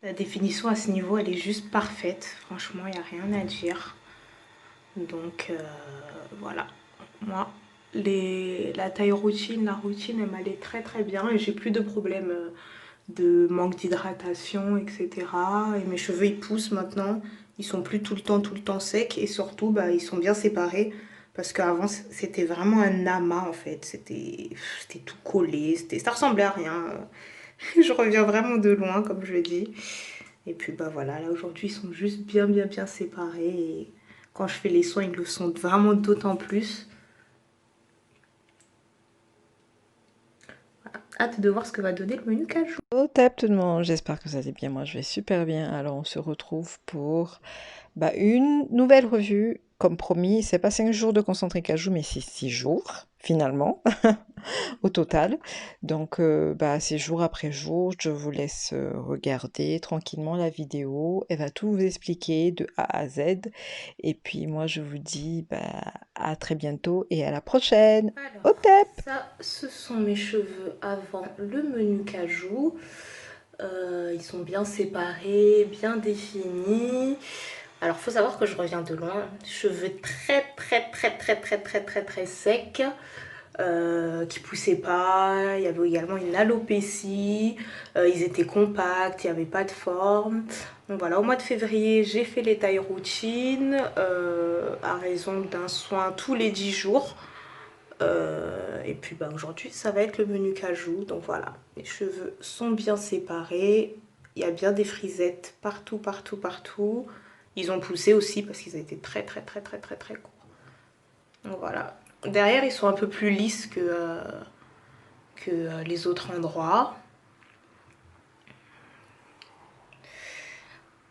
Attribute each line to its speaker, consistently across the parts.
Speaker 1: La définition à ce niveau, elle est juste parfaite. Franchement, il n'y a rien à dire. Donc, voilà. Moi, la taille routine, la routine, elle m'allait très très bien. Et j'ai plus de problème de manque d'hydratation, etc. Et mes cheveux, ils poussent maintenant. Ils sont plus tout le temps secs. Et surtout, bah, ils sont bien séparés. Parce qu'avant, c'était vraiment un amas, en fait. C'était tout collé. Ça ressemblait à rien. Je reviens vraiment de loin, comme je dis. Et puis, bah voilà, là, aujourd'hui, ils sont juste bien séparés. Et quand je fais les soins, ils le sont vraiment d'autant plus. Hâte de voir ce que va donner le menu cajou.
Speaker 2: Au top tout le monde, j'espère que ça allait bien, moi je vais super bien. Alors on se retrouve pour une nouvelle revue, comme promis, c'est pas 5 jours de concentré cajou, mais c'est 6 jours finalement au total. Donc c'est jour après jour, je vous laisse regarder tranquillement la vidéo, elle va tout vous expliquer de A à Z. Et puis moi je vous dis à très bientôt et à la prochaine. Au
Speaker 1: Alors,
Speaker 2: top!
Speaker 1: ça, ce sont mes cheveux avant le menu cajou. Ils sont bien séparés, bien définis. Alors, faut savoir que je reviens de loin. Cheveux très secs, qui poussaient pas. Il y avait également une alopécie. Ils étaient compacts, il n'y avait pas de forme. Donc voilà, au mois de février, j'ai fait les tailles routines à raison d'un soin tous les 10 jours. Et puis bah, aujourd'hui, ça va être le menu cajou. Donc voilà, les cheveux sont bien séparés. Il y a bien des frisettes partout. Ils ont poussé aussi parce qu'ils étaient très courts. Donc voilà. Derrière, ils sont un peu plus lisses que les autres endroits.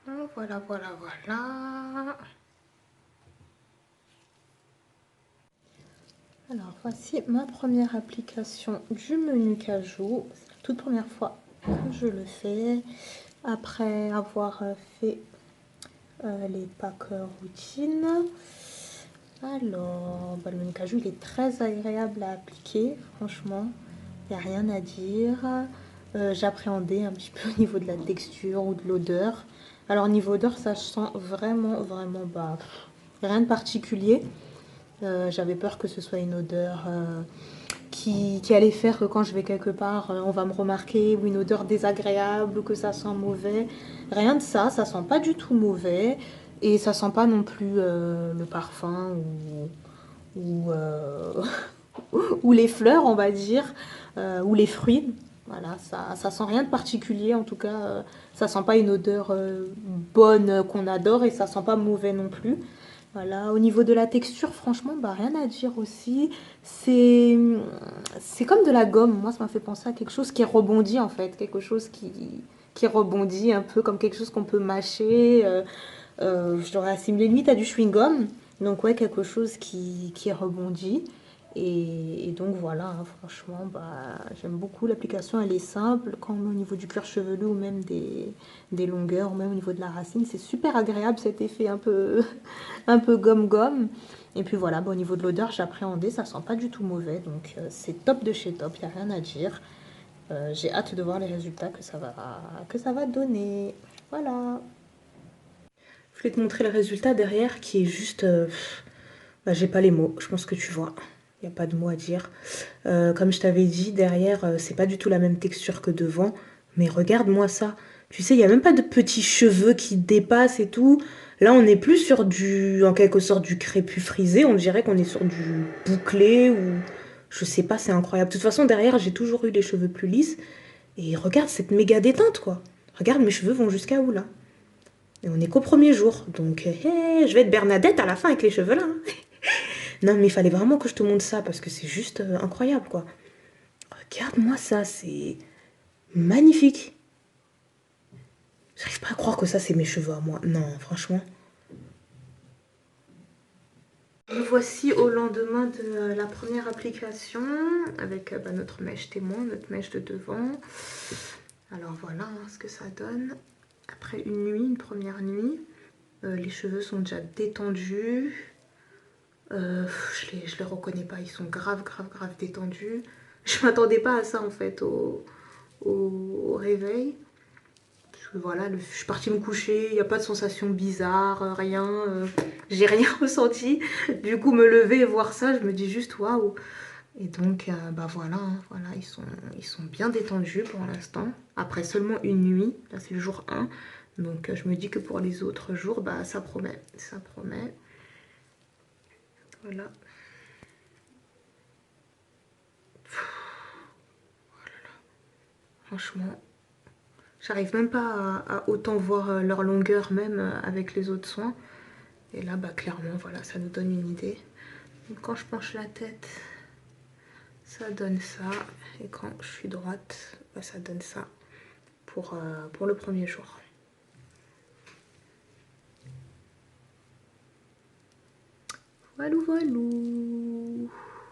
Speaker 1: Donc voilà. Alors voici ma première application du menu cajou. C'est la toute première fois que je le fais. Après avoir fait les packs routines. Alors, le menu cajou, il est très agréable à appliquer, franchement. Il n'y a rien à dire. J'appréhendais un petit peu au niveau de la texture ou de l'odeur. Alors, niveau odeur, ça sent vraiment, rien de particulier. J'avais peur que ce soit une odeur qui allait faire que quand je vais quelque part, on va me remarquer, ou une odeur désagréable, ou que ça sent mauvais. Rien de ça, ça sent pas du tout mauvais. Et ça sent pas non plus le parfum ou ou les fleurs, on va dire, ou les fruits. Voilà, ça sent rien de particulier, en tout cas, ça sent pas une odeur bonne qu'on adore et ça sent pas mauvais non plus. Voilà, au niveau de la texture, franchement, rien à dire aussi. C'est, c'est comme de la gomme. Moi, ça m'a fait penser à quelque chose qui rebondit en fait, quelque chose qui rebondit un peu comme quelque chose qu'on peut mâcher. Je l'aurais assimilé limite à du chewing-gum. Donc ouais, quelque chose qui rebondit. Et donc voilà, hein, franchement, j'aime beaucoup l'application, elle est simple, quand au niveau du cuir chevelu ou même des longueurs, ou même au niveau de la racine, c'est super agréable cet effet un peu, un peu gomme-gomme. Et puis voilà, au niveau de l'odeur, j'appréhendais, ça sent pas du tout mauvais, donc c'est top de chez top, il n'y a rien à dire. J'ai hâte de voir les résultats que ça va donner. Voilà. Je voulais te montrer le résultat derrière qui est juste... j'ai pas les mots, je pense que tu vois. Il n'y a pas de mots à dire. Comme je t'avais dit, derrière, c'est pas du tout la même texture que devant. Mais regarde-moi ça. Tu sais, il n'y a même pas de petits cheveux qui dépassent et tout. Là, on n'est plus sur en quelque sorte, du crépus frisé. On dirait qu'on est sur du bouclé ou... Je sais pas, c'est incroyable. De toute façon, derrière, j'ai toujours eu les cheveux plus lisses. Et regarde cette méga déteinte, quoi. Regarde, mes cheveux vont jusqu'à où, là? Et on est qu'au premier jour. Donc, je vais être Bernadette à la fin avec les cheveux là, hein. Non, mais il fallait vraiment que je te montre ça parce que c'est juste incroyable, quoi. Regarde-moi ça, c'est magnifique. J'arrive pas à croire que ça, c'est mes cheveux à moi. Non, franchement. Me voici au lendemain de la première application avec notre mèche témoin, notre mèche de devant. Alors voilà ce que ça donne. Après une première nuit, les cheveux sont déjà détendus. Je les reconnais pas, ils sont grave détendus. Je m'attendais pas à ça en fait au réveil. voilà, je suis partie me coucher, il n'y a pas de sensation bizarre, rien, j'ai rien ressenti. Du coup, me lever et voir ça, je me dis juste waouh. Et donc, bah voilà, hein, voilà, ils sont bien détendus pour l'instant. Après seulement une nuit, là c'est le jour 1. Donc je me dis que pour les autres jours, bah ça promet, ça promet. Voilà. Franchement, j'arrive même pas à autant voir leur longueur même avec les autres soins. Et là, bah clairement, voilà, ça nous donne une idée. Donc, quand je penche la tête, ça donne ça. Et quand je suis droite, bah, ça donne ça pour le premier jour. Voilou voilou.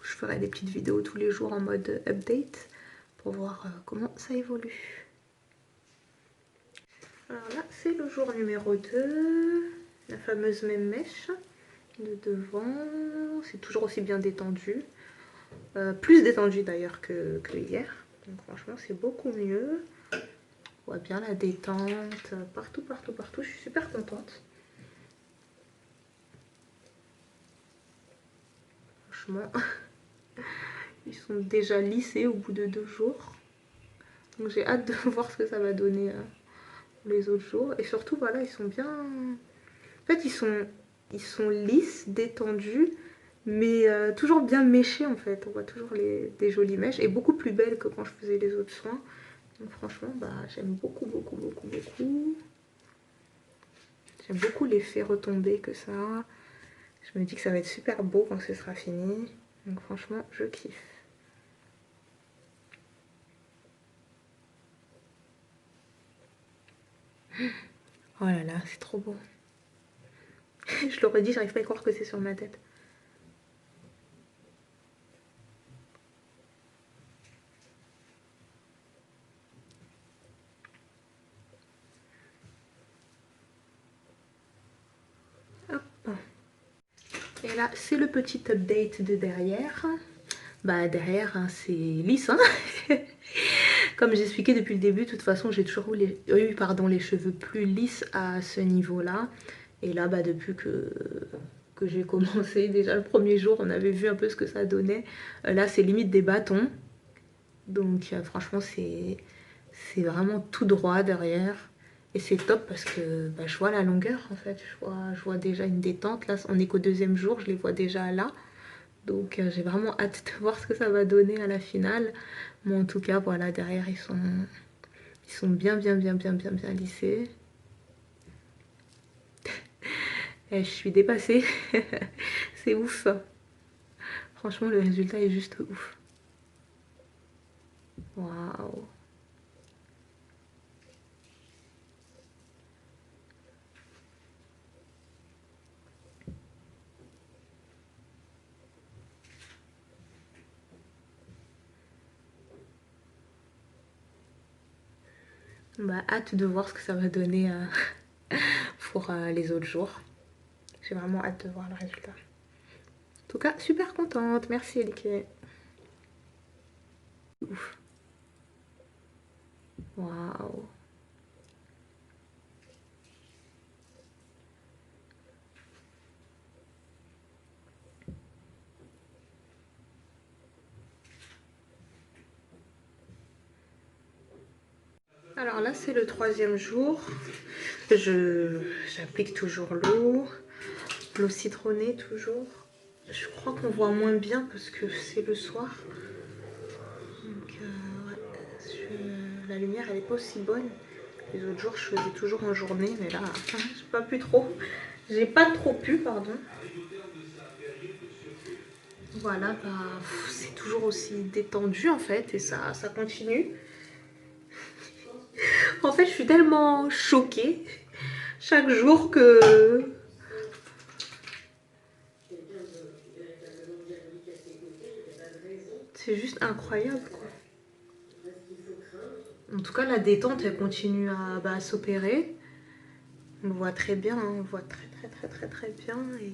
Speaker 1: Je ferai des petites vidéos tous les jours en mode update pour voir comment ça évolue. Alors là, c'est le jour numéro 2. La fameuse même mèche de devant. C'est toujours aussi bien détendu. Plus détendu d'ailleurs que hier. Donc franchement, c'est beaucoup mieux. On voit bien la détente partout, partout, partout. Je suis super contente. Franchement, ils sont déjà lissés au bout de 2 jours. Donc j'ai hâte de voir ce que ça va donner les autres jours. Et surtout, voilà, ils sont bien... En fait, ils sont lisses, détendus, mais toujours bien méchés en fait. On voit toujours des jolies mèches et beaucoup plus belles que quand je faisais les autres soins. Donc franchement, bah, j'aime beaucoup, beaucoup, beaucoup, beaucoup. J'aime beaucoup l'effet retombé que ça a. Je me dis que ça va être super beau quand ce sera fini. Donc franchement, je kiffe. Oh là là, c'est trop beau. Je l'aurais dit, j'arrive pas à y croire que c'est sur ma tête. Hop. Et là, c'est le petit update de derrière. Bah derrière, hein, c'est lisse. Hein. Comme j'expliquais depuis le début, de toute façon, j'ai toujours eu les cheveux plus lisses à ce niveau-là. Et là, bah, depuis que j'ai commencé, déjà le premier jour, on avait vu un peu ce que ça donnait. Là, c'est limite des bâtons. Donc franchement, c'est vraiment tout droit derrière. Et c'est top parce que bah, je vois la longueur en fait. Je vois déjà une détente. Là, on est qu'au 2e jour, je les vois déjà là. Donc j'ai vraiment hâte de voir ce que ça va donner à la finale. Mais en tout cas, voilà, derrière, ils sont bien, bien, bien, bien, bien, bien lissés. Et je suis dépassée. C'est ouf. Franchement, le résultat est juste ouf. Waouh. Bah, hâte de voir ce que ça va donner pour les autres jours. J'ai vraiment hâte de voir le résultat. En tout cas, super contente. Merci, Elike. Ouf. Waouh. Alors là, c'est le 3e jour. J'applique toujours l'eau citronnée toujours. Je crois qu'on voit moins bien parce que c'est le soir. Donc ouais, la lumière elle est pas aussi bonne. Les autres jours je faisais toujours en journée, mais là j'ai pas pu trop. J'ai pas trop pu, pardon. Voilà, bah c'est toujours aussi détendu en fait et ça continue. En fait, je suis tellement choquée chaque jour que c'est juste incroyable quoi. En tout cas, la détente, elle continue à s'opérer. On le voit très bien, hein, on le voit très très très très très bien. Et...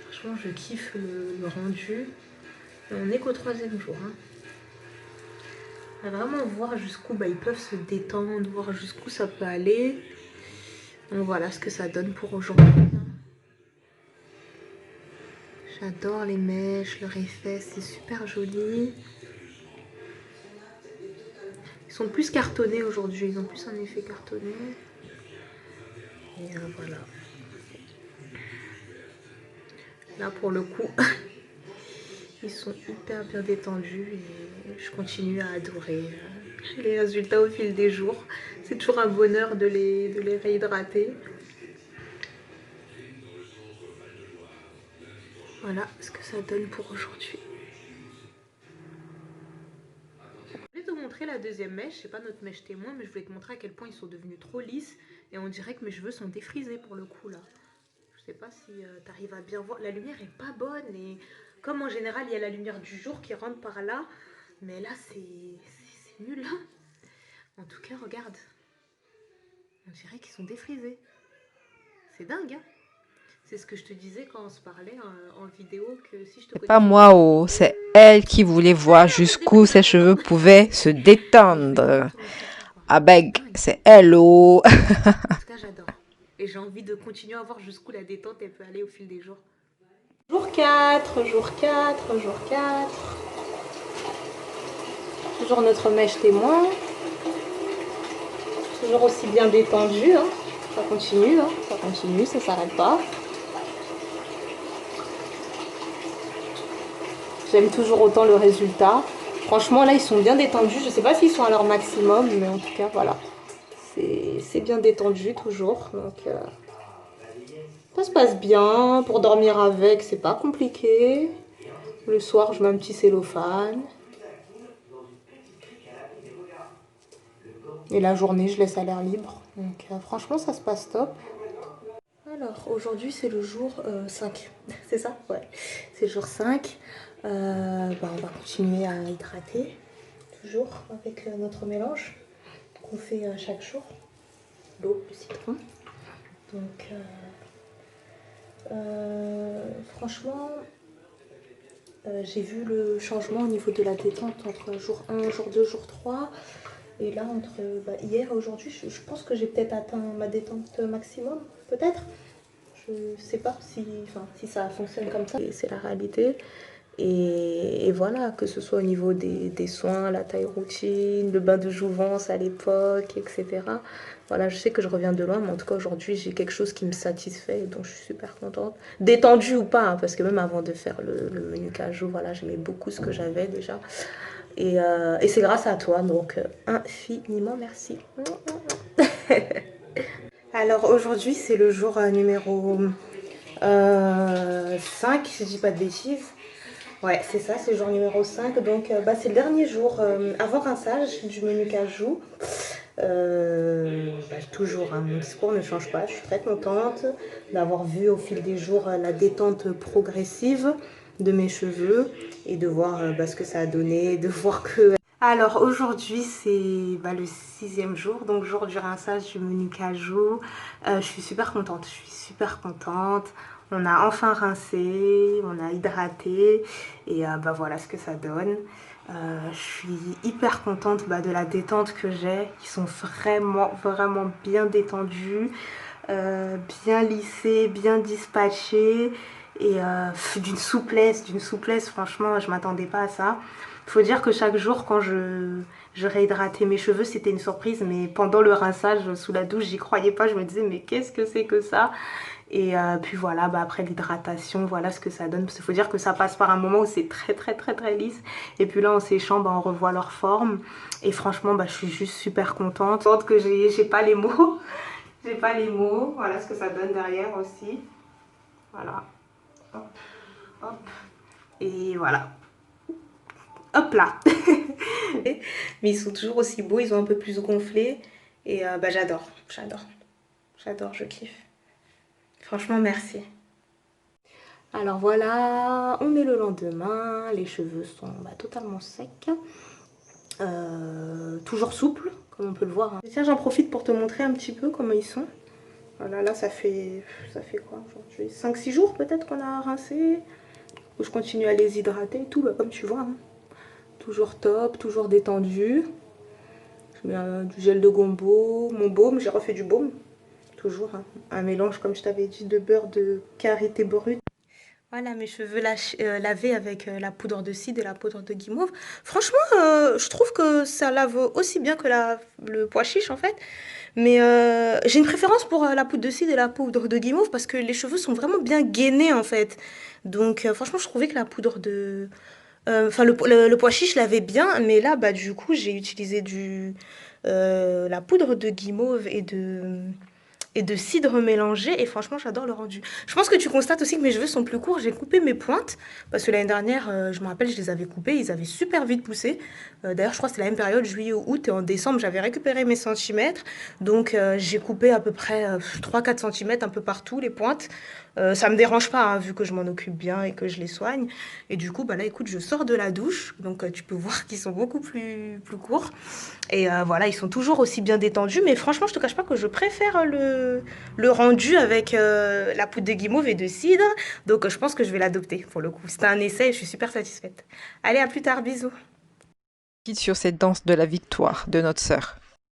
Speaker 1: franchement, je kiffe le rendu. Et on n'est qu'au 3e jour. Hein. On va vraiment voir jusqu'où ils peuvent se détendre, voir jusqu'où ça peut aller. Donc voilà ce que ça donne pour aujourd'hui. J'adore les mèches, leur effet, c'est super joli. Ils sont plus cartonnés aujourd'hui, ils ont plus un effet cartonné. Et voilà. Là pour le coup, ils sont hyper bien détendus et je continue à adorer les résultats au fil des jours. C'est toujours un bonheur de les réhydrater. Voilà ce que ça donne pour aujourd'hui. Je voulais te montrer la deuxième mèche, c'est pas notre mèche témoin, mais je voulais te montrer à quel point ils sont devenus trop lisses et on dirait que mes cheveux sont défrisés pour le coup là. Je sais pas si tu arrives à bien voir, la lumière est pas bonne et comme en général il y a la lumière du jour qui rentre par là, mais là c'est nul. En tout cas regarde, on dirait qu'ils sont défrisés. C'est dingue hein. C'est ce que je te disais quand on se parlait en vidéo, que si je te
Speaker 2: Pas
Speaker 1: connaissais...
Speaker 2: moi, oh, c'est elle qui voulait voir jusqu'où ses cheveux pouvaient se détendre. Ah ben, c'est elle, oh.
Speaker 1: En tout cas, j'adore. Et j'ai envie de continuer à voir jusqu'où la détente elle peut aller au fil des jours. Jour 4, jour 4, jour 4. Toujours notre mèche témoin. Toujours aussi bien détendu. Hein. Ça continue, ça s'arrête pas. J'aime toujours autant le résultat. Franchement, là, ils sont bien détendus. Je sais pas s'ils sont à leur maximum, mais en tout cas, voilà. C'est bien détendu toujours. Donc, ça se passe bien. Pour dormir avec, c'est pas compliqué. Le soir, je mets un petit cellophane. Et la journée, je laisse à l'air libre. Donc, franchement, ça se passe top. Alors, aujourd'hui, c'est le jour 5. C'est ça? Ouais. C'est le jour 5. On va continuer à hydrater. Toujours avec notre mélange qu'on fait chaque jour. L'eau, le citron. Donc, franchement, j'ai vu le changement au niveau de la détente entre jour 1, jour 2, jour 3. Et là, entre hier et aujourd'hui, je pense que j'ai peut-être atteint ma détente maximum, peut-être. Je sais pas si ça fonctionne comme ça. C'est la réalité. Et voilà, que ce soit au niveau des soins, la taille routine, le bain de jouvence à l'époque, etc. Voilà, je sais que je reviens de loin, mais en tout cas aujourd'hui j'ai quelque chose qui me satisfait, dont je suis super contente. Détendue ou pas, hein, parce que même avant de faire le menu cajou, voilà, j'aimais beaucoup ce que j'avais déjà. Et c'est grâce à toi, donc infiniment merci. Alors aujourd'hui c'est le jour numéro 5, si je dis pas de bêtises. Ouais, c'est ça, c'est le jour numéro 5. Donc, c'est le dernier jour avant rinçage du menu cajou. Toujours, hein, mon discours ne change pas. Je suis très contente d'avoir vu au fil des jours la détente progressive de mes cheveux et de voir ce que ça a donné, de voir que... Alors aujourd'hui c'est le 6e jour, donc jour du rinçage du menu cajou. Je suis super contente, On a enfin rincé, on a hydraté et voilà ce que ça donne. Je suis hyper contente de la détente que j'ai. Ils sont vraiment bien détendus, bien lissés, bien dispatchés et d'une souplesse, franchement je m'attendais pas à ça. Il faut dire que chaque jour quand je réhydratais mes cheveux, c'était une surprise, mais pendant le rinçage sous la douche, j'y croyais pas, je me disais mais qu'est-ce que c'est que ça? Et puis voilà, après l'hydratation, voilà ce que ça donne. Parce qu'il faut dire que ça passe par un moment où c'est très lisse. Et puis là, en séchant, on revoit leur forme. Et franchement, je suis juste super contente. Que j'ai pas les mots. J'ai pas les mots. Voilà ce que ça donne derrière aussi. Voilà. Hop, hop. Et voilà. Hop là. Mais ils sont toujours aussi beaux, ils ont un peu plus gonflé. Et j'adore, je kiffe. Franchement, merci. Alors voilà, on est le lendemain, les cheveux sont totalement secs, toujours souples, comme on peut le voir. Hein. Tiens, j'en profite pour te montrer un petit peu comment ils sont. Voilà, là ça fait quoi aujourd'hui? 5-6 jours peut-être qu'on a rincé, où je continue à les hydrater et tout, comme tu vois. Hein. toujours top, toujours détendu. Je mets du gel de gombo, mon baume, j'ai refait du baume. Toujours hein, un mélange, comme je t'avais dit, de beurre de karité brut. Voilà mes cheveux lavés avec la poudre de cide et la poudre de guimauve. Franchement, je trouve que ça lave aussi bien que le pois chiche en fait. Mais j'ai une préférence pour la poudre de cide et la poudre de guimauve parce que les cheveux sont vraiment bien gainés en fait. Donc franchement, je trouvais que la poudre de... Enfin, le pois chiche l'avait bien, mais là, bah, du coup, j'ai utilisé la poudre de guimauve et de cidre mélangé. Et franchement, j'adore le rendu. Je pense que tu constates aussi que mes cheveux sont plus courts. J'ai coupé mes pointes parce que l'année dernière, je me rappelle, je les avais coupés. Ils avaient super vite poussé. D'ailleurs, je crois que c'était la même période, juillet ou août. Et en décembre, j'avais récupéré mes centimètres. Donc, j'ai coupé à peu près 3-4 centimètres un peu partout, les pointes. Ça me dérange pas, hein, vu que je m'en occupe bien et que je les soigne. Et du coup, bah là, écoute, je sors de la douche. Donc, tu peux voir qu'ils sont beaucoup plus courts. Et voilà, ils sont toujours aussi bien détendus. Mais franchement, je te cache pas que je préfère le rendu avec la poudre de guimauve et de cidre. Donc, je pense que je vais l'adopter pour le coup. C'était un essai et je suis super satisfaite. Allez, à plus tard, bisous.
Speaker 2: Quitte sur cette danse de la victoire de notre sœur.